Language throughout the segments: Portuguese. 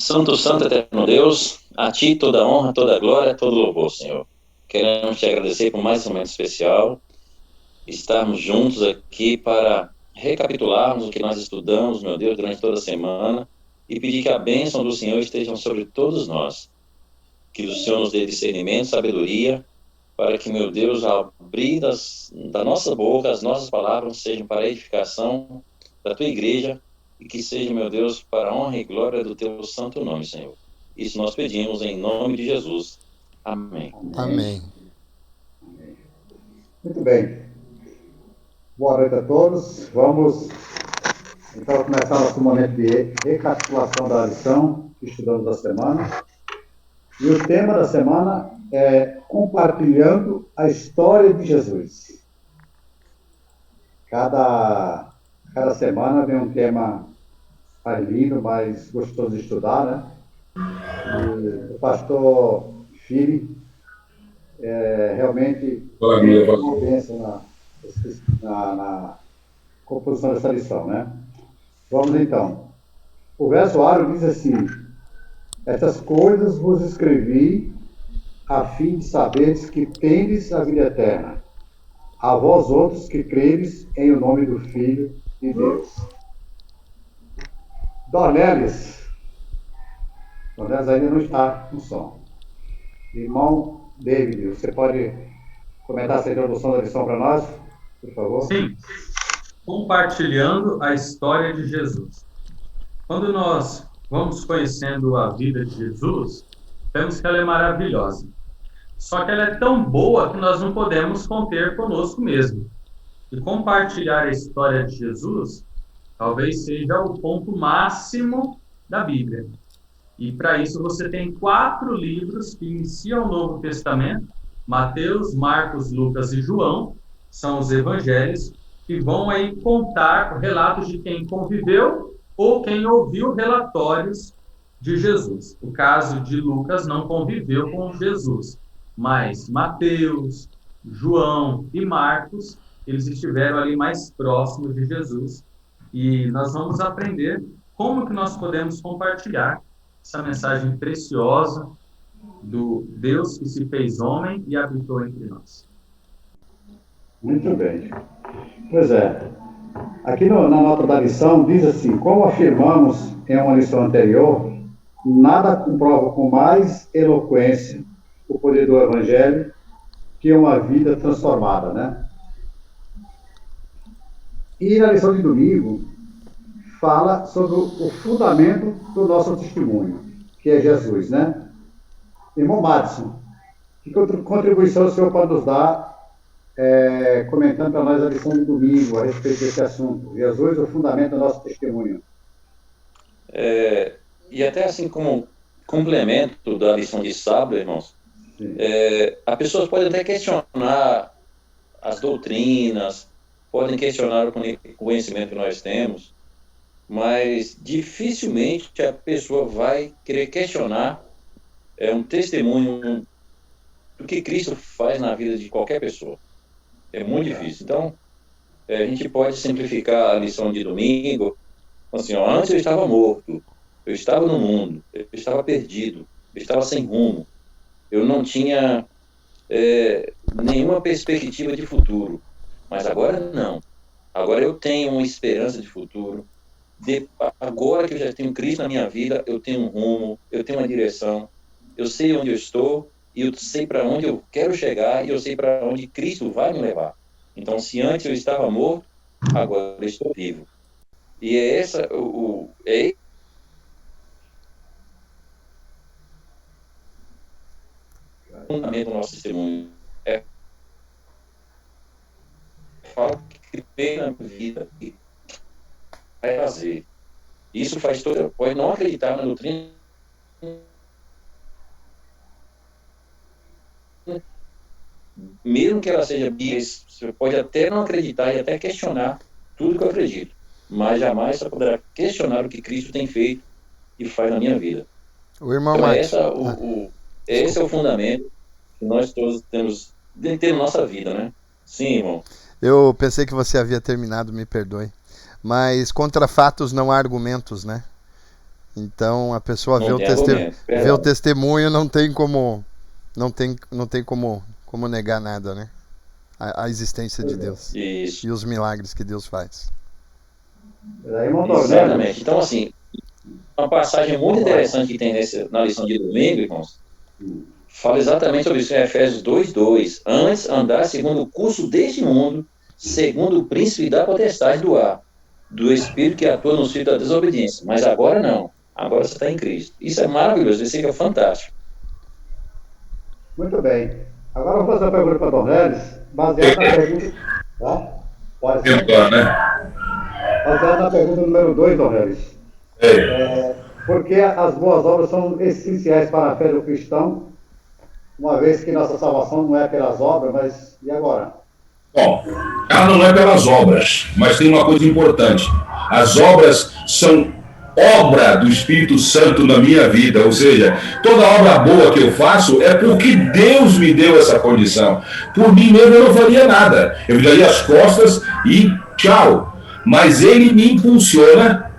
Santo, santo, eterno Deus, a Ti toda honra, toda glória, todo louvor, Senhor. Queremos Te agradecer por mais um momento especial, estarmos juntos aqui para recapitularmos o que nós estudamos, meu Deus, durante toda a semana e pedir que a bênção do Senhor esteja sobre todos nós. Que o Senhor nos dê discernimento, sabedoria, para que, meu Deus, ao abrir da nossa boca, as nossas palavras sejam para a edificação da Tua igreja e que seja, meu Deus, para a honra e glória do Teu santo nome, Senhor. Isso nós pedimos em nome de Jesus. Amém. Amém. Muito bem. Boa noite a todos. Vamos então começar nosso momento de recapitulação da lição que estudamos da semana. E o tema da semana é compartilhando a história de Jesus. Cada semana vem um tema mais lindo, mais gostoso de estudar, né? E o pastor Fili realmente tem uma bênção na composição dessa lição, né? Vamos então. O verso áureo diz assim: essas coisas vos escrevi a fim de saberes que tendes a vida eterna, a vós outros que credes em o nome do Filho de Deus. Dornelis ainda não está no som. Irmão David, você pode comentar essa introdução da lição para nós, por favor? Sim. Compartilhando a história de Jesus. Quando nós vamos conhecendo a vida de Jesus, vemos que ela é maravilhosa. Só que ela é tão boa que nós não podemos conter conosco mesmo. E compartilhar a história de Jesus talvez seja o ponto máximo da Bíblia. E para isso você tem 4 livros que iniciam o Novo Testamento: Mateus, Marcos, Lucas e João, são os evangelhos, que vão aí contar relatos de quem conviveu ou quem ouviu relatórios de Jesus. O caso de Lucas não conviveu com Jesus, mas Mateus, João e Marcos, eles estiveram ali mais próximos de Jesus. E nós vamos aprender como que nós podemos compartilhar essa mensagem preciosa do Deus que se fez homem e habitou entre nós. Muito bem. Pois é. Aqui na nota da lição diz assim: como afirmamos em uma lição anterior, nada comprova com mais eloquência o poder do Evangelho que uma vida transformada, né? E na lição de domingo fala sobre o fundamento do nosso testemunho, que é Jesus, né? Irmão Madison, que contribuição o senhor pode nos dar comentando para nós a lição de domingo a respeito desse assunto? Jesus, o fundamento do nosso testemunho. E até assim como complemento da lição de sábado, irmãos, a pessoa pode até questionar as doutrinas, podem questionar o conhecimento que nós temos, mas dificilmente a pessoa vai querer questionar um testemunho do que Cristo faz na vida de qualquer pessoa. É muito difícil. Então, a gente pode simplificar a lição de domingo assim: antes eu estava morto, eu estava no mundo, eu estava perdido, eu estava sem rumo, eu não tinha nenhuma perspectiva de futuro, mas agora não. Agora eu tenho uma esperança de futuro. Agora que eu já tenho Cristo na minha vida, eu tenho um rumo, eu tenho uma direção, eu sei onde eu estou, e eu sei para onde eu quero chegar, e eu sei para onde Cristo vai me levar. Então, se antes eu estava morto, agora eu estou vivo. E é essa o fundamento do nosso testemunho. Fala que crê na vida e vai fazer. Isso faz toda. Pode não acreditar na doutrina, mesmo que ela seja bias, você pode até não acreditar e até questionar tudo que eu acredito, mas jamais você poderá questionar o que Cristo tem feito e faz na minha vida. O irmão Então, Marcos. esse é o fundamento que nós todos temos de ter na nossa vida, né? Sim, irmão. Eu pensei que você havia terminado, me perdoe. Mas contra fatos não há argumentos, né? Então a pessoa Não vê o, tem argumento, vê o verdade. testemunho, não tem como negar nada, né? A existência de Deus Isso, e os milagres que Deus faz. Daí, irmão Dornelles, exatamente. Então, assim, uma passagem muito interessante que tem na lição de domingo, irmãos, fala exatamente sobre isso em Efésios 2:2. Antes, andar segundo o curso deste mundo, segundo o príncipe da potestade do ar, do espírito que atua no filho da desobediência. Mas agora não. Agora você está em Cristo. Isso é maravilhoso, isso é fantástico. muito bem. Agora eu vou fazer uma pergunta para Dornelles, baseada na pergunta. Tá? Pode ser? Baseada na pergunta número 2, Dornelles. Porque as boas obras são essenciais para a fé do cristão, uma vez que nossa salvação não é pelas obras, mas e agora? Bom, ela não é pelas obras, mas tem uma coisa importante. As obras são obra do Espírito Santo na minha vida, ou seja, toda obra boa que eu faço é porque Deus me deu essa condição. Por mim mesmo eu não faria nada, eu daria as costas e tchau. Mas Ele me impulsiona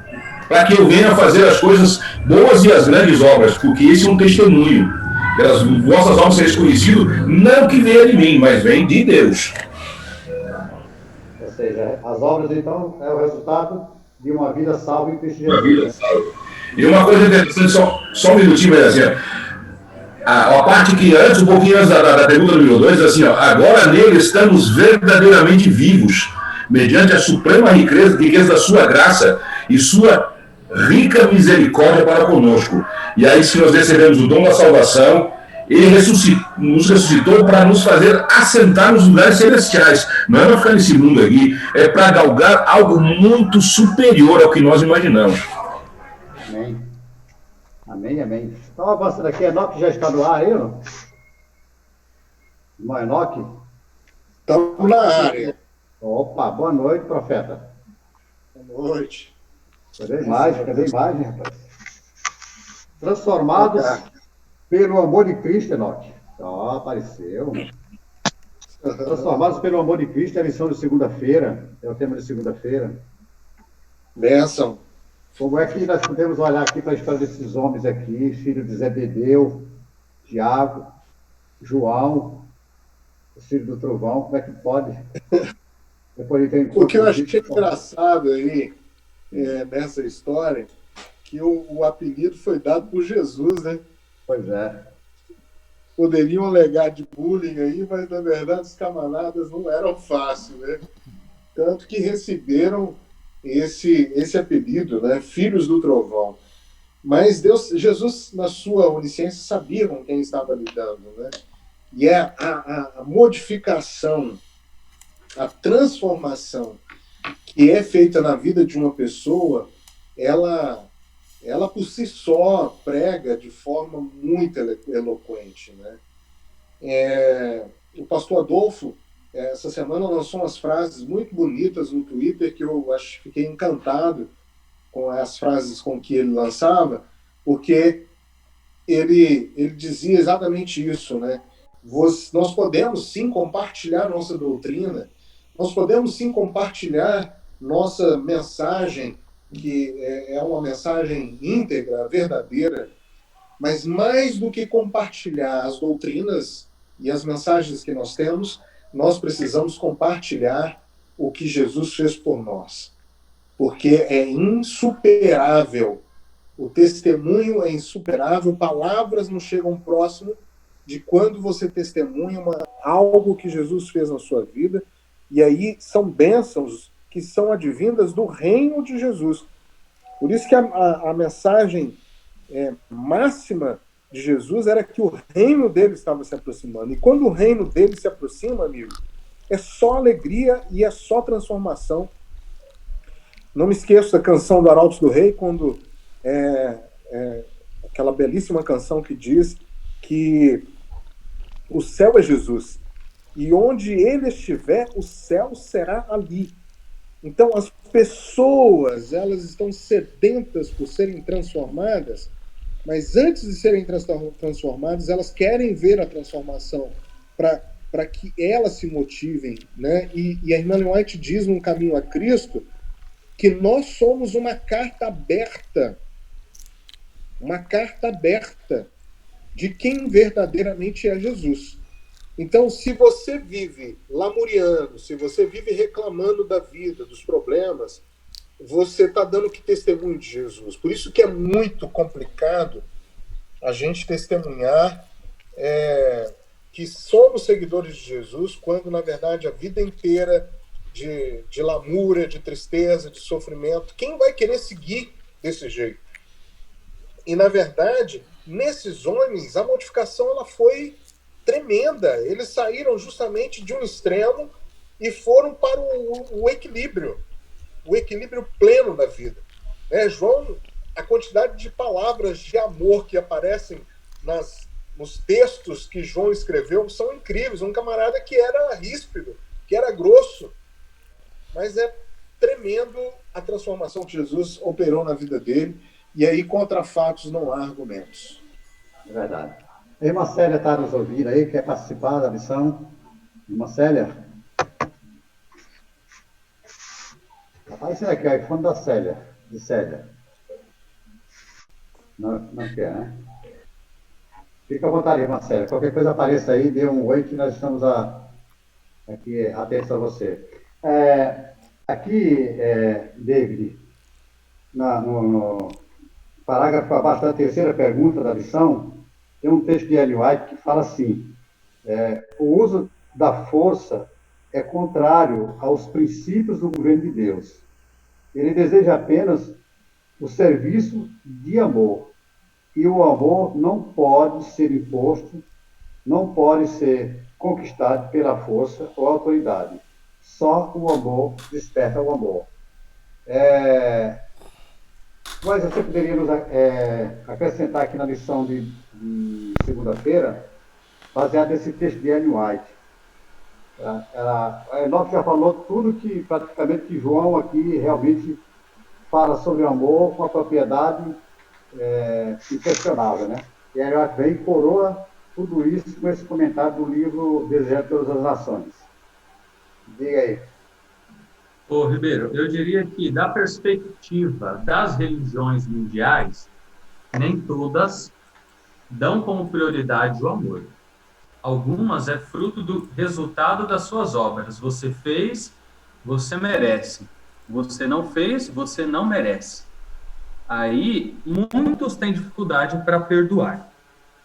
para que eu venha fazer as coisas boas e as grandes obras, porque esse é um testemunho. Pelas vossas obras sereis conhecidos, não que venha de mim, mas vem de Deus. Ou seja, as obras, então, é o resultado de uma vida salva em Cristo Jesus. E uma coisa interessante, só um minutinho, mas assim, a parte que antes, um pouquinho antes da pergunta número 2, assim, ó, agora nele estamos verdadeiramente vivos, mediante a suprema riqueza da sua graça e sua rica misericórdia para conosco. E aí, se nós recebemos o dom da salvação, Ele nos ressuscitou para nos fazer assentar nos lugares celestiais. Não é para ficar nesse mundo aqui, é para galgar algo muito superior ao que nós imaginamos. Amém. Amém, amém. Então, avançando aqui, Enoque já está no ar aí, não? Irmão Enoque? Estamos na área. Opa, boa noite, profeta. Boa noite. Cadê a imagem, rapaz? Transformados pelo amor de Cristo, Enoque. Ó, apareceu. Transformados pelo amor de Cristo, é a lição de segunda-feira. É o tema de segunda-feira. Bênção. Como é que nós podemos olhar aqui para a história desses homens aqui, filho de Zebedeu, Tiago, João, o filho do trovão, como é que pode? Depois tem O que eu achei engraçado aí, nessa história, que o apelido foi dado por Jesus, né? Pois é. Poderiam alegar de bullying aí, mas na verdade os camaradas não eram fáceis, né? Tanto que receberam esse apelido, né? Filhos do Trovão. Mas Jesus, na sua onisciência, sabia com quem estava lidando, né? E a modificação, a transformação que é feita na vida de uma pessoa, ela por si só prega de forma muito eloquente, né? O pastor Adolfo, essa semana, lançou umas frases muito bonitas no Twitter que eu fiquei encantado com as frases com que ele lançava, porque ele dizia exatamente isso, né? Nós podemos sim compartilhar nossa doutrina, nós podemos sim compartilhar nossa mensagem, que é uma mensagem íntegra, verdadeira, mas mais do que compartilhar as doutrinas e as mensagens que nós temos, nós precisamos compartilhar o que Jesus fez por nós. Porque é insuperável. O testemunho é insuperável, palavras não chegam próximo de quando você testemunha algo que Jesus fez na sua vida, e aí são bênçãos que são advindas do reino de Jesus. Por isso que a mensagem máxima de Jesus era que o reino dele estava se aproximando. E quando o reino dele se aproxima, amigo, é só alegria e é só transformação. Não me esqueço da canção do Arautos do Rei, quando aquela belíssima canção que diz que o céu é Jesus, e onde ele estiver, o céu será ali. Então, as pessoas, elas estão sedentas por serem transformadas, mas antes de serem transformadas, elas querem ver a transformação para que elas se motivem, né? E a irmã White diz no Caminho a Cristo que nós somos uma carta aberta uma carta aberta de quem verdadeiramente é Jesus. Então, se você vive lamuriando, se você vive reclamando da vida, dos problemas, você está dando que testemunho de Jesus. Por isso que é muito complicado a gente testemunhar que somos seguidores de Jesus, quando, na verdade, a vida inteira de lamúria, de tristeza, de sofrimento, quem vai querer seguir desse jeito? E, na verdade, nesses homens, a modificação ela foi tremenda. Eles saíram justamente de um extremo e foram para o equilíbrio pleno da vida. João, a quantidade de palavras de amor que aparecem nos textos que João escreveu são incríveis. Um camarada que era ríspido, que era grosso, mas é tremendo a transformação que Jesus operou na vida dele. E aí, contra fatos, não há argumentos. É verdade. A irmã Célia está nos ouvindo aí, quer participar da missão? Irmã Célia? Está aparecendo aqui, o iPhone da Célia, de Célia. Não quer, né? Fica à vontade, irmã Célia. Qualquer coisa apareça aí, dê um oi que nós estamos aqui atentos a você. David, no parágrafo abaixo da terceira pergunta da lição, tem um texto de Ellen White que fala assim: o uso da força é contrário aos princípios do governo de Deus. Ele deseja apenas o serviço de amor. E o amor não pode ser imposto, não pode ser conquistado pela força ou autoridade. Só o amor desperta o amor. Mas você poderia nos acrescentar aqui na lição de segunda-feira, baseado nesse texto de Ellen White. Nós já falou tudo que praticamente que João aqui realmente fala sobre o amor com a propriedade inquestionável, né? E Ellen White vem e coroa tudo isso com esse comentário do livro Desejo de Todas as Nações. Diga aí. Ô, Ribeiro, eu diria que, da perspectiva das religiões mundiais, nem todas dão como prioridade o amor. Algumas é fruto do resultado das suas obras. Você fez, você merece. Você não fez, você não merece. Aí, muitos têm dificuldade para perdoar.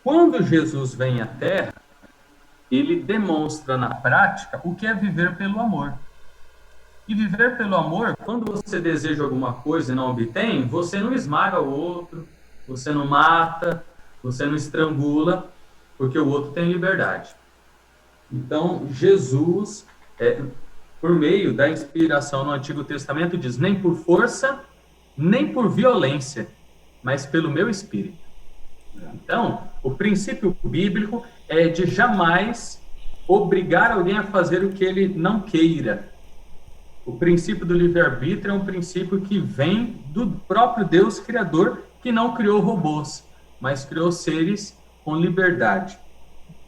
Quando Jesus vem à Terra, ele demonstra na prática o que é viver pelo amor. E viver pelo amor, quando você deseja alguma coisa e não obtém, você não esmaga o outro, você não mata, você não estrangula, porque o outro tem liberdade. Então, Jesus, por meio da inspiração no Antigo Testamento, diz: nem por força, nem por violência, mas pelo meu espírito. Então, o princípio bíblico é de jamais obrigar alguém a fazer o que ele não queira. O princípio do livre-arbítrio é um princípio que vem do próprio Deus Criador, que não criou robôs, mas criou seres com liberdade.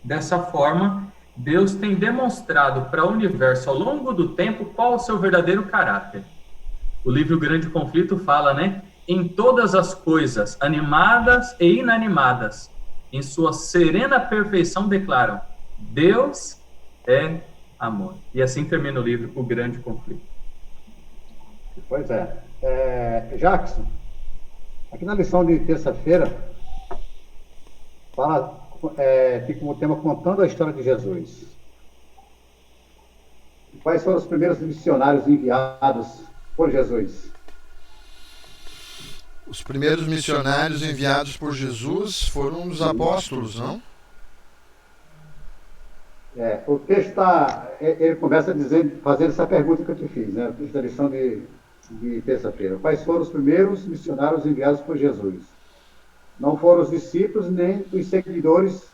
Dessa forma, Deus tem demonstrado para o universo ao longo do tempo qual é o seu verdadeiro caráter. O livro Grande Conflito fala, né? Em todas as coisas, animadas e inanimadas, em sua serena perfeição declaram: Deus é amor. E assim termina o livro O Grande Conflito. Pois Jackson, aqui na lição de terça-feira, fica como tema contando a história de Jesus. Quais foram os primeiros missionários enviados por Jesus? Os primeiros missionários enviados por Jesus foram os apóstolos, não? O texto ele começa fazendo essa pergunta que eu te fiz, né? O texto da lição de terça-feira. Quais foram os primeiros missionários enviados por Jesus? Não foram os discípulos nem os seguidores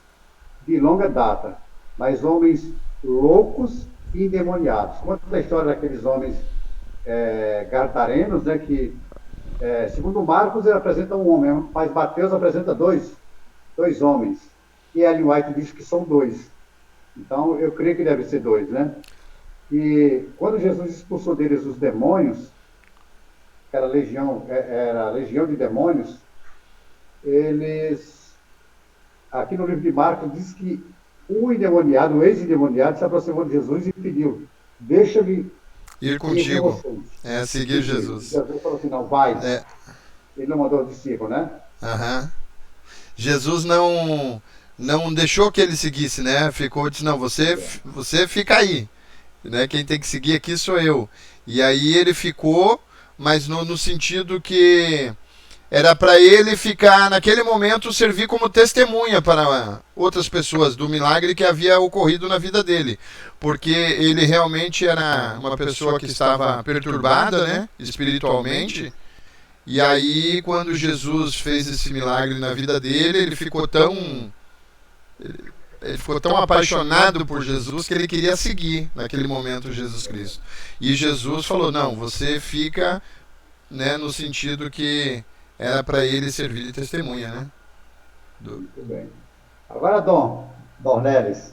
de longa data, mas homens loucos e endemoniados. Conta a história daqueles homens gadarenos, né? Que, segundo Marcos, ele apresenta um homem, mas Mateus apresenta dois homens. E Ellen White diz que são dois. Então, eu creio que deve ser dois, né? E quando Jesus expulsou deles os demônios, era a legião de demônios, eles, aqui no livro de Marcos, diz que o endemoniado, o ex-endemoniado, se aproximou de Jesus e pediu, deixa-me Ir contigo. Seguir Jesus. Jesus. Jesus falou assim, não, vai. Ele não mandou o discípulo, né? Jesus não deixou que ele seguisse, né? Disse, não, você fica aí. Né? Quem tem que seguir aqui sou eu. E aí ele ficou, mas no sentido que era para ele ficar, naquele momento, servir como testemunha para outras pessoas do milagre que havia ocorrido na vida dele. Porque ele realmente era uma pessoa que estava perturbada, né, espiritualmente. E aí, quando Jesus fez esse milagre na vida dele, ele ficou tão apaixonado por Jesus que ele queria seguir, naquele momento, Jesus Cristo. E Jesus falou, não, você fica, né, no sentido que era para ele servir de testemunha, né? Muito bem. Agora, Dom Neres,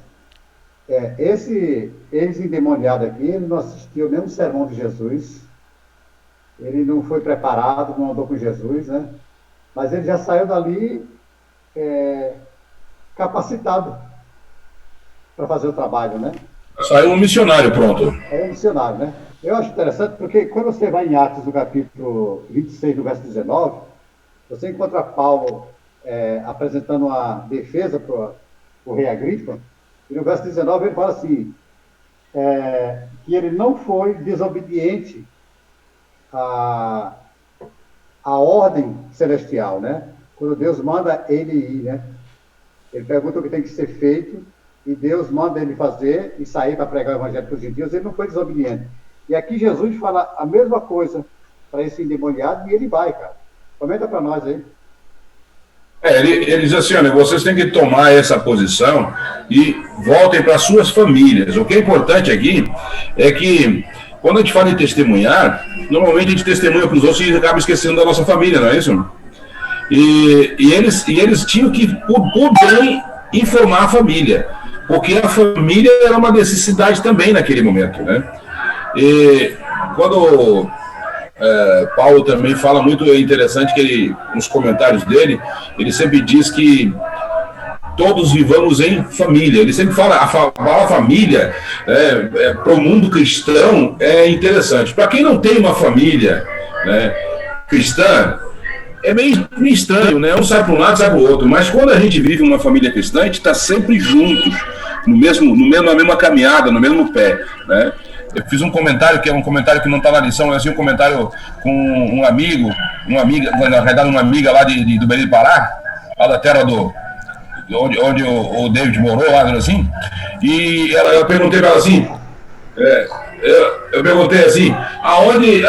esse ex-endemoniado aqui, ele não assistiu nenhum sermão de Jesus, ele não foi preparado, não andou com Jesus, né? Mas ele já saiu dali capacitado para fazer o trabalho, né? Saiu um missionário, pronto. Um missionário, né? Eu acho interessante porque quando você vai em Atos, no capítulo 26, no verso 19, você encontra Paulo apresentando uma defesa para o rei Agripa, e no verso 19 ele fala assim, que ele não foi desobediente à ordem celestial, né? Quando Deus manda ele ir, né? Ele pergunta o que tem que ser feito, e Deus manda ele fazer e sair para pregar o evangelho para os gentios, ele não foi desobediente. E aqui Jesus fala a mesma coisa para esse endemoniado, e ele vai, cara. Comenta para nós aí. Ele diz assim, olha, vocês têm que tomar essa posição e voltem para suas famílias. O que é importante aqui é que, quando a gente fala em testemunhar, normalmente a gente testemunha para os outros e acaba esquecendo da nossa família, não é isso? E eles tinham que, por bem, informar a família, porque a família era uma necessidade também naquele momento, né? E quando Paulo também fala muito, interessante que ele, nos comentários dele, ele sempre diz que todos vivamos em família. Ele sempre fala, a família para o mundo cristão é interessante. Para quem não tem uma família, né, cristã, é meio estranho, né? Um sai para um lado, sai para o outro. Mas quando a gente vive uma família cristã, a gente está sempre juntos, na mesma caminhada, no mesmo pé, né? Eu fiz um comentário, que é um comentário que não está na lição, é assim, um comentário com uma amiga, na verdade uma amiga lá do Belém do Pará, lá da terra onde o David morou, lá assim, e eu perguntei para ela assim, eu perguntei assim, aonde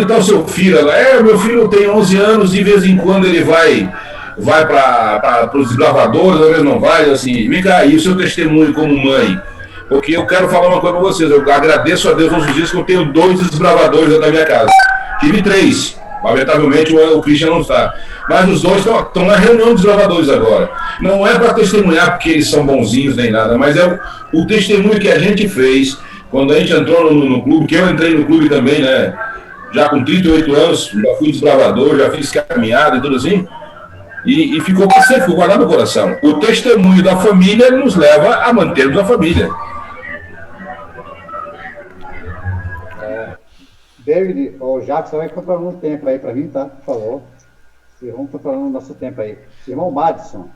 está o seu filho? Ela, meu filho tem 11 anos, de vez em quando ele vai para os desbravadores, às vezes não vai, assim, vem cá, e o seu testemunho como mãe? Porque eu quero falar uma coisa para vocês, eu agradeço a Deus todos os dias que eu tenho 2 desbravadores dentro da minha casa. Tive 3, lamentavelmente o Christian não está. Mas os 2 estão na reunião dos desbravadores agora. Não é para testemunhar porque eles são bonzinhos nem nada, mas é o testemunho que a gente fez quando a gente entrou no clube, que eu entrei no clube também, né? Já com 38 anos, já fui desbravador, já fiz caminhada e tudo assim. E ficou guardado no coração. O testemunho da família nos leva a mantermos a família. David, o Jackson vai controlando o tempo aí para mim, tá? Por favor. Vocês vão controlando o nosso tempo aí. Irmão Madison,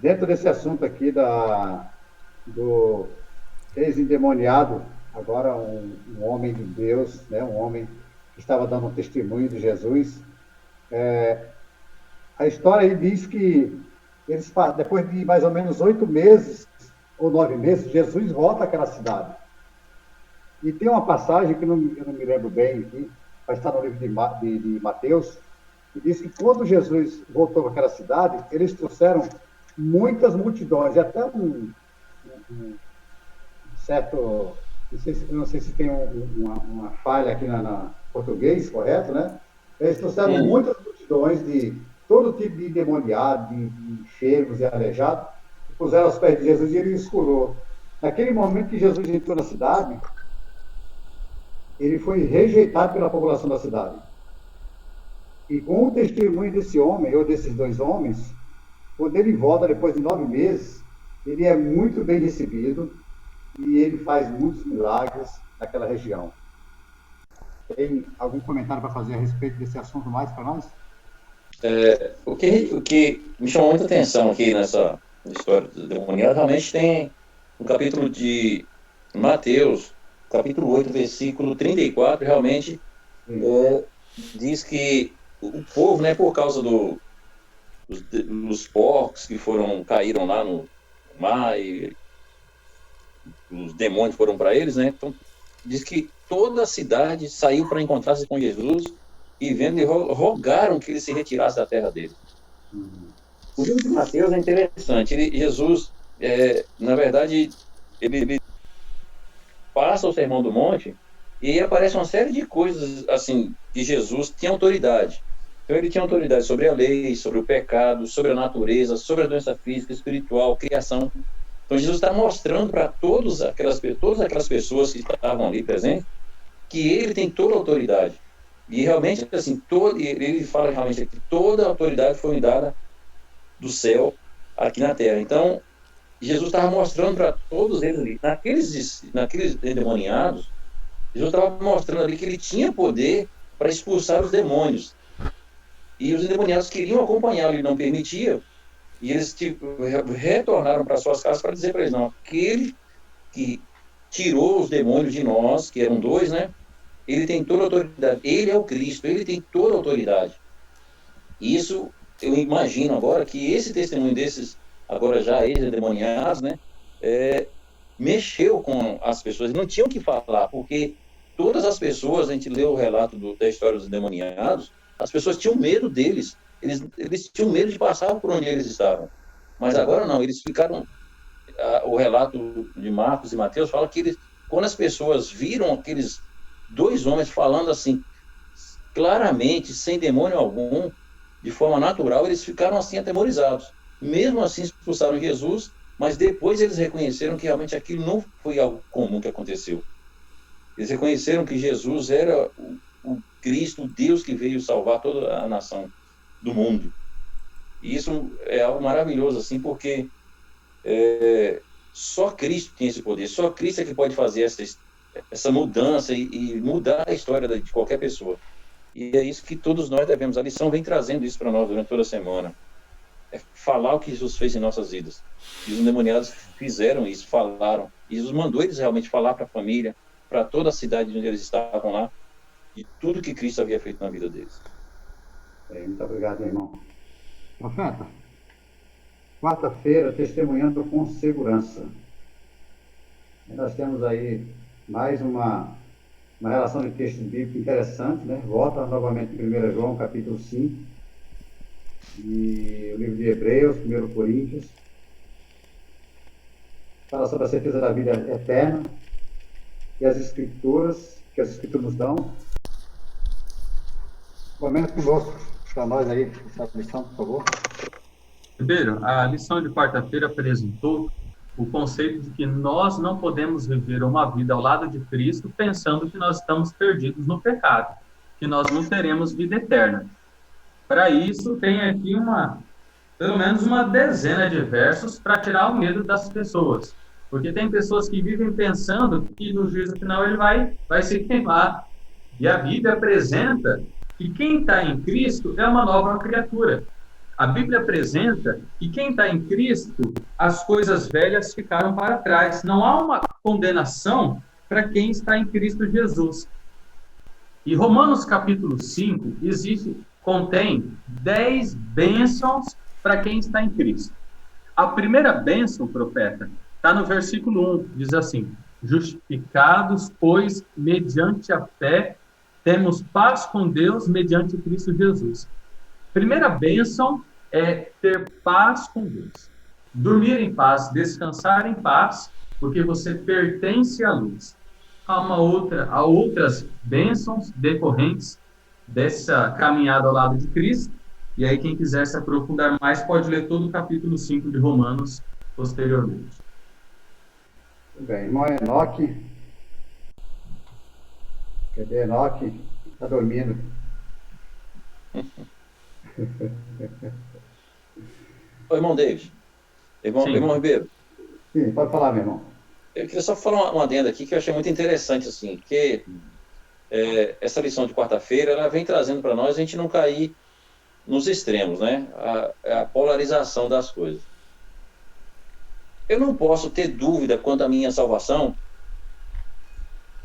dentro desse assunto aqui do ex-endemoniado, agora um homem de Deus, né? Um homem que estava dando um testemunho de Jesus, a história aí diz que eles, depois de mais ou menos 8 meses ou 9 meses, Jesus volta àquela cidade. E tem uma passagem que eu não me lembro bem aqui, vai estar no livro de Mateus, que diz que quando Jesus voltou para aquela cidade, eles trouxeram muitas multidões, e até um certo, não sei se tem uma falha aqui na português, correto, né? Eles trouxeram muitas multidões de todo tipo de endemoniado, de enfermos e aleijados, puseram aos pés de Jesus e ele os curou. Naquele momento que Jesus entrou na cidade, ele foi rejeitado pela população da cidade. E com o testemunho desse homem, ou desses dois homens, quando ele volta depois de 9 meses, ele é muito bem recebido e ele faz muitos milagres naquela região. Tem algum comentário para fazer a respeito desse assunto mais para nós? O que me chamou muita atenção aqui nessa história do demoniado, realmente tem no capítulo de Mateus, capítulo 8, versículo 34, realmente diz que o povo, né, por causa dos porcos que caíram lá no mar e os demônios foram para eles, né? Então, diz que toda a cidade saiu para encontrar-se com Jesus e vendo e rogaram que ele se retirasse da terra dele. O livro de Mateus é interessante. Jesus, na verdade, ele passa o Sermão do Monte e aí aparece uma série de coisas assim que Jesus tinha autoridade. Então ele tinha autoridade sobre a lei, sobre o pecado, sobre a natureza, sobre a doença física, espiritual, criação. Então Jesus está mostrando para todas aquelas pessoas que estavam ali presentes que ele tem toda a autoridade. E realmente, assim, ele fala realmente que toda a autoridade foi dada do céu aqui na terra. Então, Jesus estava mostrando para todos eles ali, naqueles endemoniados, Jesus estava mostrando ali que ele tinha poder para expulsar os demônios. E os endemoniados queriam acompanhá-lo, ele não permitia. E eles retornaram para suas casas para dizer para eles, não, aquele que tirou os demônios de nós, que eram 2, né? Ele tem toda a autoridade. Ele é o Cristo, ele tem toda a autoridade. Isso, eu imagino agora que esse testemunho desses, agora já ex-endemoniados, né? Mexeu com as pessoas. Não tinham o que falar, porque todas as pessoas, a gente leu o relato da história dos endemoniados, as pessoas tinham medo deles. Eles tinham medo de passar por onde eles estavam. Mas agora não, eles ficaram... O relato de Marcos e Mateus fala que quando as pessoas viram aqueles 2 homens falando assim, claramente, sem demônio algum, de forma natural, eles ficaram assim atemorizados. Mesmo assim expulsaram Jesus, mas depois eles reconheceram que realmente aquilo não foi algo comum que aconteceu. Eles reconheceram que Jesus era o Cristo, o Deus que veio salvar toda a nação do mundo. E isso é algo maravilhoso, assim, porque só Cristo tem esse poder, só Cristo é que pode fazer essa mudança e mudar a história de qualquer pessoa. E é isso que todos nós devemos. A lição vem trazendo isso para nós durante toda a semana. É falar o que Jesus fez em nossas vidas. E os endemoniados fizeram isso, falaram. E Jesus mandou eles realmente falar para a família, para toda a cidade onde eles estavam lá, de tudo que Cristo havia feito na vida deles. Muito obrigado, irmão. Profeta, quarta-feira, testemunhando com segurança. E nós temos aí mais uma relação de texto bíblico interessante, né? Volta novamente em 1 João, capítulo 5, e o livro de Hebreus, 1 Coríntios. Fala sobre a certeza da vida eterna e as escrituras, que as escrituras nos dão. Comenta conosco para nós aí essa lição, por favor. Ribeiro, a lição de quarta-feira apresentou o conceito de que nós não podemos viver uma vida ao lado de Cristo pensando que nós estamos perdidos no pecado, que nós não teremos vida eterna. Para isso, tem aqui pelo menos uma dezena de versos para tirar o medo das pessoas. Porque tem pessoas que vivem pensando que no juízo final ele vai se queimar. E a Bíblia apresenta que quem está em Cristo é uma nova criatura. A Bíblia apresenta que quem está em Cristo, as coisas velhas ficaram para trás. Não há uma condenação para quem está em Cristo Jesus. E Romanos capítulo 5 contém 10 bênçãos para quem está em Cristo. A primeira bênção, profeta, está no versículo 1, diz assim: justificados, pois, mediante a fé, temos paz com Deus mediante Cristo Jesus. Primeira bênção é ter paz com Deus. Dormir em paz, descansar em paz, porque você pertence à luz. Há outras bênçãos decorrentes dessa caminhada ao lado de Cristo. E aí, quem quiser se aprofundar mais, pode ler todo o capítulo 5 de Romanos posteriormente. Muito bem, irmão Enoque. Cadê Enoque? Está dormindo. Ô, irmão David, irmão Ribeiro. Sim, pode falar, meu irmão. Eu queria só falar uma adenda aqui que eu achei muito interessante, assim, que essa lição de quarta-feira, ela vem trazendo para nós a gente não cair nos extremos, né? A polarização das coisas. Eu não posso ter dúvida quanto à minha salvação,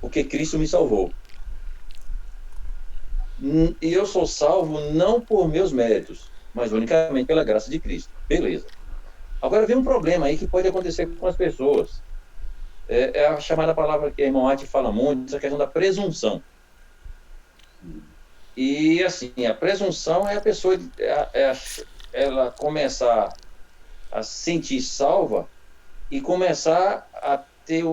porque Cristo me salvou. E eu sou salvo não por meus méritos, mas unicamente pela graça de Cristo. Beleza. Agora vem um problema aí que pode acontecer com as pessoas. É a chamada palavra que a irmã Ati fala muito, essa questão da presunção. E assim, a presunção é a pessoa, ela começar a se sentir salva e começar a ter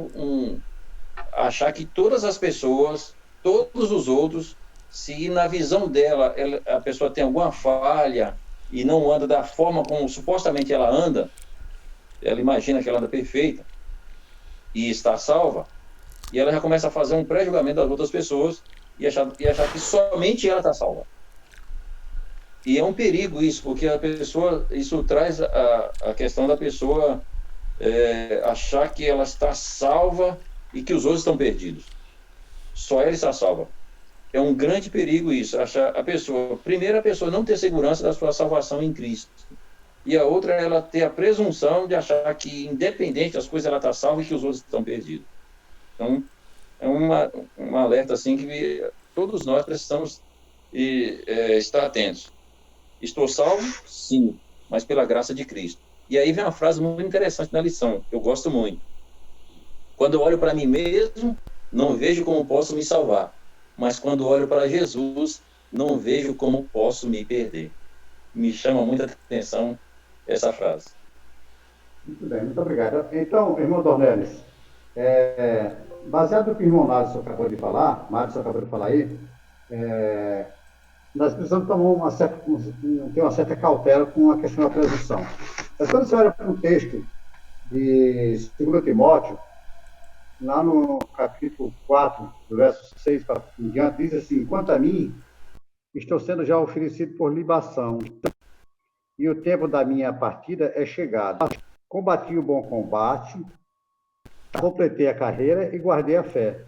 achar que todas as pessoas, todos os outros, se na visão dela a pessoa tem alguma falha e não anda da forma como supostamente ela anda, ela imagina que ela anda perfeita e está salva, e ela já começa a fazer um pré-julgamento das outras pessoas e achar que somente ela está salva. E é um perigo isso, porque a pessoa, isso traz a questão da pessoa achar que ela está salva e que os outros estão perdidos. Só ela está salva. É um grande perigo isso, achar primeiro a pessoa não ter segurança da sua salvação em Cristo. E a outra é ela ter a presunção de achar que, independente das coisas, ela está salva e que os outros estão perdidos. Então, é um alerta assim que todos nós precisamos estar atentos. Estou salvo? Sim, mas pela graça de Cristo. E aí vem uma frase muito interessante na lição, que eu gosto muito. Quando eu olho para mim mesmo, não vejo como posso me salvar. Mas quando olho para Jesus, não vejo como posso me perder. Me chama muita atenção essa frase. Muito bem, muito obrigado. Então, irmão Dornelis, baseado no que o irmão Madison acabou de falar aí, nós precisamos ter uma certa cautela com a questão da presunção. Mas quando você olha para o texto de 2 Timóteo, lá no capítulo 4, do verso 6 para em diante, diz assim: quanto a mim, estou sendo já oferecido por libação, e o tempo da minha partida é chegado. Combati o bom combate, completei a carreira e guardei a fé.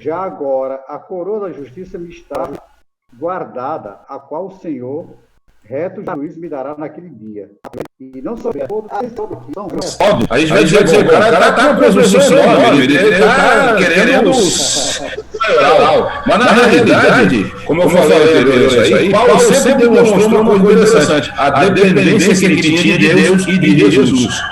Já agora, a coroa da justiça me está guardada, a qual o Senhor, reto juiz, me dará naquele dia. E não só a gente vai dizer que o cara está com presunção enorme, ele está querendo mas na realidade, como eu falei anteriormente aí, Paulo sempre demonstrou uma coisa interessante, a dependência que ele tinha de Deus e de Jesus.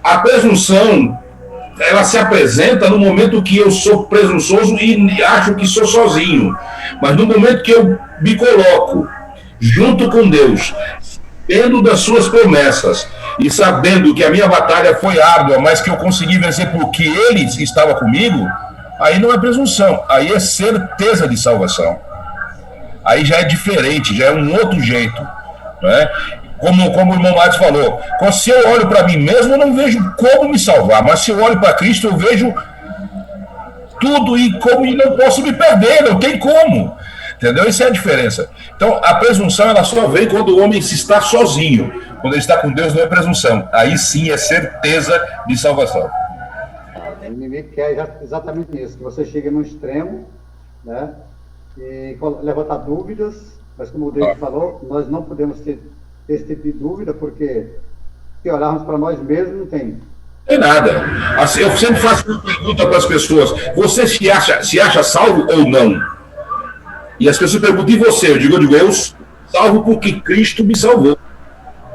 A presunção, ela se apresenta no momento que eu sou presunçoso e acho que sou sozinho. Mas no momento que eu me coloco junto com Deus, tendo das suas promessas e sabendo que a minha batalha foi árdua, mas que eu consegui vencer porque Ele estava comigo, aí não é presunção, aí é certeza de salvação. Aí já é diferente, já é um outro jeito, não é? Como o irmão Matos falou, se eu olho para mim mesmo, eu não vejo como me salvar, mas se eu olho para Cristo, eu vejo tudo e não posso me perder, não tem como. Entendeu? Essa é a diferença. Então, a presunção, ela só vem quando o homem se está sozinho. Quando ele está com Deus, não é presunção. Aí sim é certeza de salvação. O inimigo quer exatamente isso, que você chegue num extremo, né, e levantar dúvidas, mas como o David falou, nós não podemos ter esse tipo de dúvida, porque se olharmos para nós mesmos, não tem. Não tem nada. Assim, eu sempre faço uma pergunta para as pessoas: você se acha salvo ou não? E as pessoas perguntam: e você? Eu digo, eu salvo porque Cristo me salvou.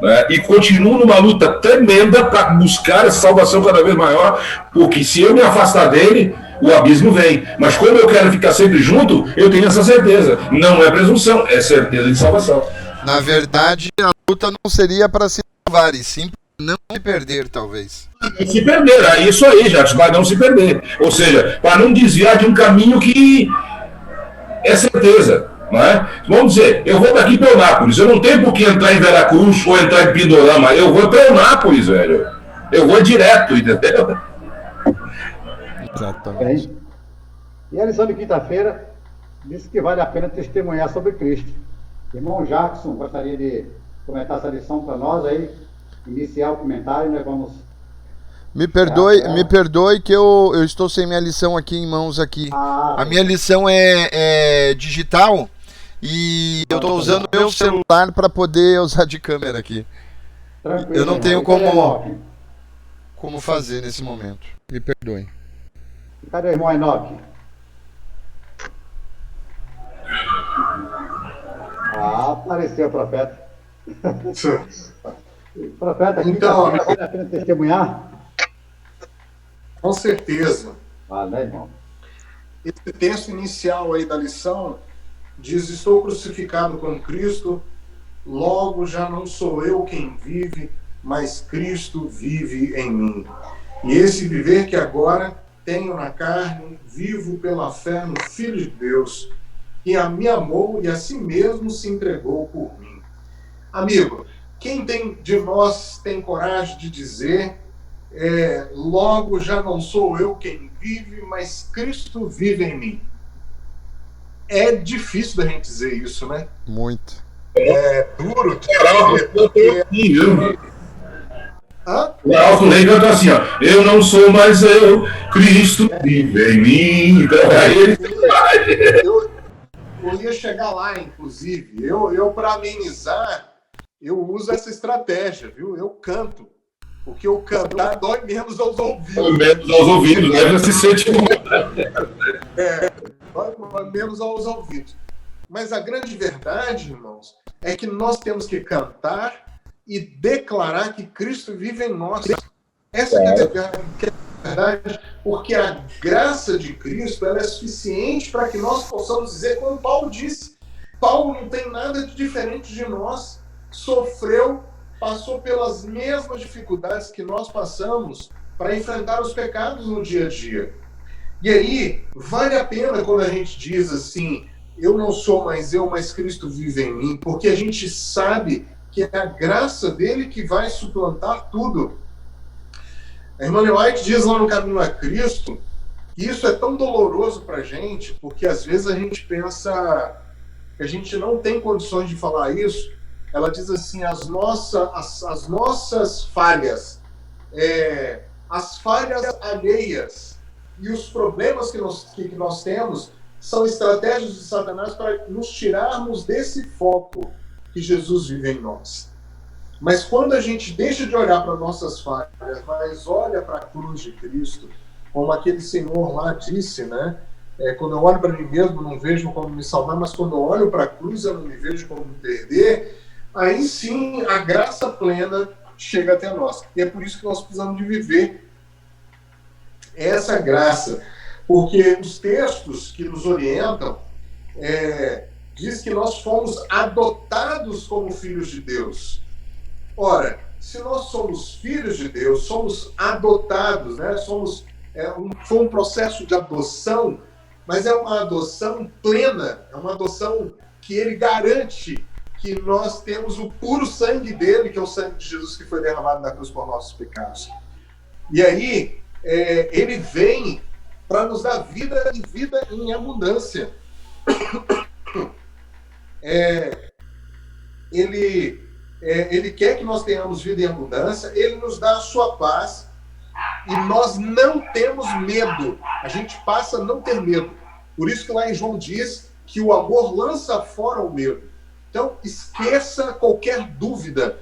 Né? E continuo numa luta tremenda para buscar essa salvação cada vez maior, porque se eu me afastar dele, o abismo vem. Mas como eu quero ficar sempre junto, eu tenho essa certeza. Não é presunção, é certeza de salvação. Na verdade, a luta não seria para se salvar, e sim para não se perder, talvez. Se perder, é isso aí, já vai não se perder. Ou seja, para não desviar de um caminho que é certeza. Não é? Vamos dizer, eu vou daqui para Eunápolis, eu não tenho por que entrar em Veracruz ou entrar em Pindorama, eu vou para Eunápolis, velho. Eu vou direto, entendeu? Exatamente. Bem, e a lição de quinta-feira disse que vale a pena testemunhar sobre Cristo. Irmão Jackson, gostaria de comentar essa lição para nós aí, iniciar o comentário, nós vamos... Me perdoe que eu estou sem minha lição aqui em mãos aqui. A minha lição é digital e eu estou usando meu celular para poder usar de câmera aqui. Tranquilo, Eu não tenho Enoque? como fazer nesse momento. Me perdoe. Cadê o irmão Enoque? Apareceu o profeta. Profeta, Então, vale a pena testemunhar? Com certeza. Né, irmão? Esse texto inicial aí da lição diz: estou crucificado com Cristo, logo já não sou eu quem vive, mas Cristo vive em mim. E esse viver que agora tenho na carne, vivo pela fé no Filho de Deus, que me amou e a si mesmo se entregou por mim. Amigo, quem de nós tem coragem de dizer logo já não sou eu quem vive, mas Cristo vive em mim? É difícil da gente dizer isso, né? Muito. É duro. O Alto Lei canta assim, ó: eu não sou mais eu, Cristo vive em mim. Então, aí ele... eu ia chegar lá, inclusive. Eu para amenizar, eu uso essa estratégia, viu? Eu canto. Porque o cantar dói menos aos ouvidos. Dói menos aos ouvidos, né? Já se sente dói menos aos ouvidos. Mas a grande verdade, irmãos, é que nós temos que cantar e declarar que Cristo vive em nós. Essa é a verdade, porque a graça de Cristo ela é suficiente para que nós possamos dizer, como Paulo disse: Paulo não tem nada de diferente de nós, sofreu, passou pelas mesmas dificuldades que nós passamos para enfrentar os pecados no dia a dia. E aí, vale a pena quando a gente diz assim: eu não sou mais eu, mas Cristo vive em mim, porque a gente sabe que é a graça dele que vai suplantar tudo. A irmã White diz lá no Caminho a Cristo que isso é tão doloroso para a gente, porque às vezes a gente pensa que a gente não tem condições de falar isso. Ela diz assim: as nossas falhas, as falhas alheias e os problemas que nós temos são estratégias de Satanás para nos tirarmos desse foco que Jesus vive em nós. Mas quando a gente deixa de olhar para nossas falhas, mas olha para a cruz de Cristo, como aquele senhor lá disse, né? Quando eu olho para mim mesmo, não vejo como me salvar, mas quando eu olho para a cruz, eu não me vejo como me perder. Aí sim, a graça plena chega até nós. E é por isso que nós precisamos de viver essa graça. Porque os textos que nos orientam diz que nós fomos adotados como filhos de Deus. Ora, se nós somos filhos de Deus, somos adotados, né? Foi um processo de adoção, mas é uma adoção plena, é uma adoção que ele garante que nós temos o puro sangue dele, que é o sangue de Jesus que foi derramado na cruz por nossos pecados. E aí, ele vem para nos dar vida e vida em abundância. Ele quer que nós tenhamos vida em abundância, ele nos dá a sua paz, e nós não temos medo. A gente passa a não ter medo. Por isso que lá em João diz que o amor lança fora o medo. Então, esqueça qualquer dúvida,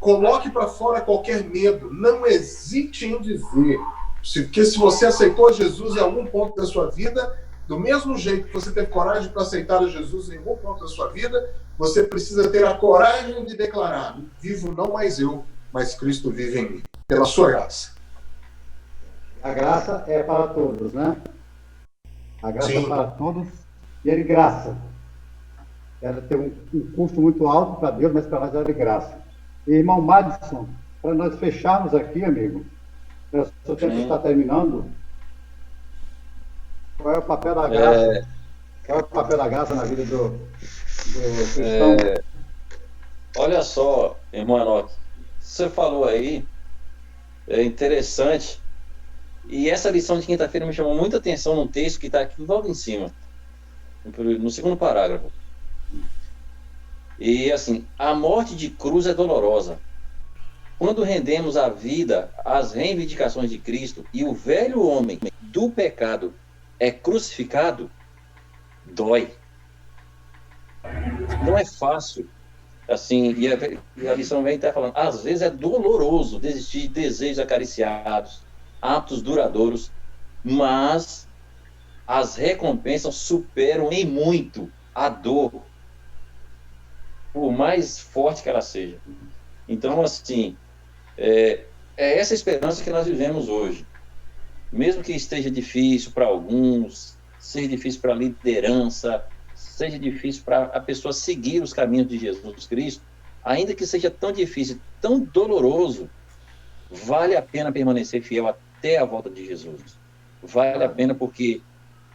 coloque para fora qualquer medo, não hesite em dizer. Porque se você aceitou Jesus em algum ponto da sua vida, do mesmo jeito que você teve coragem para aceitar Jesus em algum ponto da sua vida, você precisa ter a coragem de declarar: vivo não mais eu, mas Cristo vive em mim, pela sua graça. A graça é para todos, né? A graça Sim. é para todos, e é de graça. Ela tem um custo muito alto para Deus, mas para nós é de graça. E, irmão Madison, para nós fecharmos aqui, amigo, o tempo está terminando. Qual é o papel da graça? Qual é o papel da graça na vida do cristão? Olha só, irmão Enoque, você falou aí, é interessante, e essa lição de quinta-feira me chamou muita atenção num texto que está aqui logo em cima, no segundo parágrafo. E assim, a morte de cruz é dolorosa. Quando rendemos a vida às reivindicações de Cristo e o velho homem do pecado é crucificado, dói. Não é fácil. Assim, e a lição vem até falando, às vezes é doloroso desistir de desejos acariciados, atos duradouros, mas as recompensas superam em muito a dor, por mais forte que ela seja. Então, assim, é essa esperança que nós vivemos hoje. Mesmo que esteja difícil para alguns, seja difícil para a liderança, seja difícil para a pessoa seguir os caminhos de Jesus Cristo, ainda que seja tão difícil, tão doloroso, vale a pena permanecer fiel até a volta de Jesus. Vale a pena porque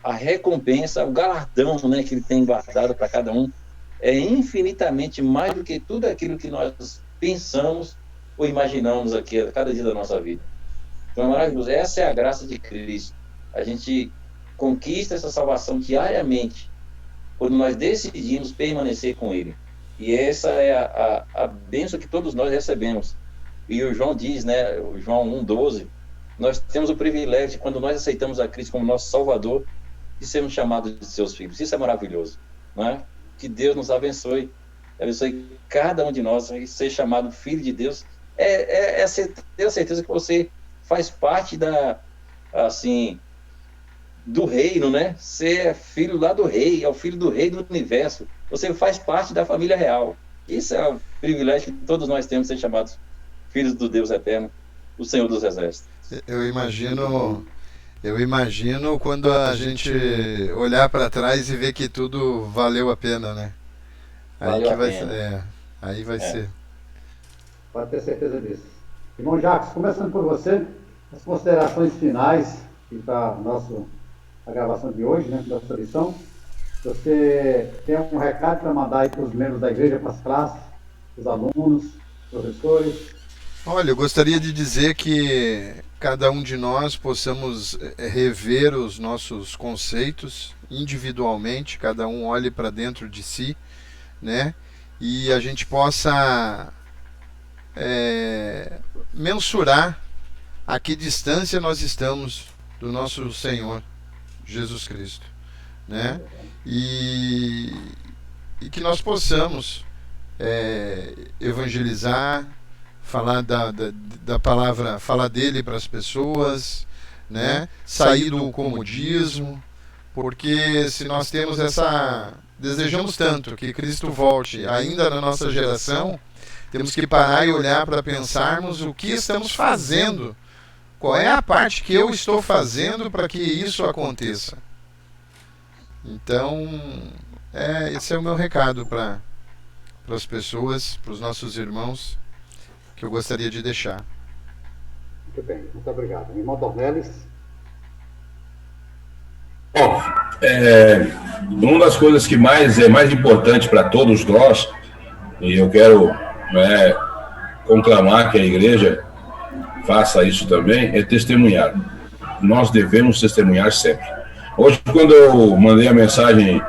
a recompensa, o galardão, né, que ele tem guardado para cada um, é infinitamente mais do que tudo aquilo que nós pensamos ou imaginamos aqui a cada dia da nossa vida. Então é maravilhoso. Essa é a graça de Cristo. A gente conquista essa salvação diariamente quando nós decidimos permanecer com Ele. E essa é a bênção que todos nós recebemos. E o João diz, né, o João 1,12, nós temos o privilégio, quando nós aceitamos a Cristo como nosso Salvador, de sermos chamados de seus filhos. Isso é maravilhoso, não é? Que Deus nos abençoe cada um de nós, ser chamado filho de Deus, ter a certeza que você faz parte do reino, né? Você é filho lá do rei, é o filho do rei do universo. Você faz parte da família real. Isso é o privilégio que todos nós temos de ser chamados filhos do Deus eterno, o Senhor dos Exércitos. Eu imagino quando a gente olhar para trás e ver que tudo valeu a pena, né? Aí vai ser. Pode ter certeza disso. Irmão Jacques, começando por você, as considerações finais para a gravação de hoje, né, da sua lição. Você tem um recado para mandar aí para os membros da igreja, para as classes, os alunos, professores? Olha, eu gostaria de dizer que cada um de nós possamos rever os nossos conceitos individualmente, cada um olhe para dentro de si, né? E a gente possa mensurar a que distância nós estamos do nosso Senhor Jesus Cristo, né? E que nós possamos evangelizar, falar da palavra, falar dele para as pessoas, né? Sair do comodismo, porque se nós temos desejamos tanto que Cristo volte ainda na nossa geração, temos que parar e olhar para pensarmos o que estamos fazendo, qual é a parte que eu estou fazendo para que isso aconteça. Então, esse é o meu recado para as pessoas, para os nossos irmãos, que eu gostaria de deixar. Muito bem, muito obrigado. Irmão Dornelis. Bom, uma das coisas que é mais importante para todos nós, e eu quero conclamar que a igreja faça isso também, é testemunhar. Nós devemos testemunhar sempre. Hoje, quando eu mandei a mensagem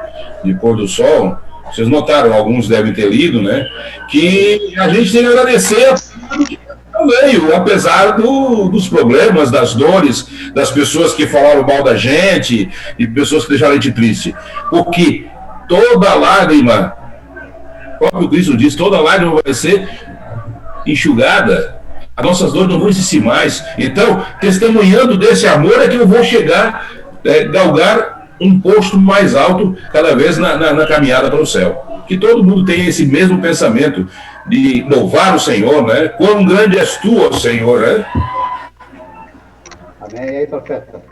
de pôr do sol, vocês notaram, alguns devem ter lido, né, que a gente tem que agradecer veio, apesar dos problemas, das dores, das pessoas que falaram mal da gente e pessoas que deixaram a gente triste. Porque toda lágrima, o próprio Cristo diz, toda lágrima vai ser enxugada. As nossas dores não vão existir mais. Então, testemunhando desse amor é que eu vou chegar, galgar um posto mais alto cada vez na caminhada para o céu. Que todo mundo tenha esse mesmo pensamento de louvar o Senhor, né? Quão grande és tu, ó Senhor, né? Amém. E aí, profeta?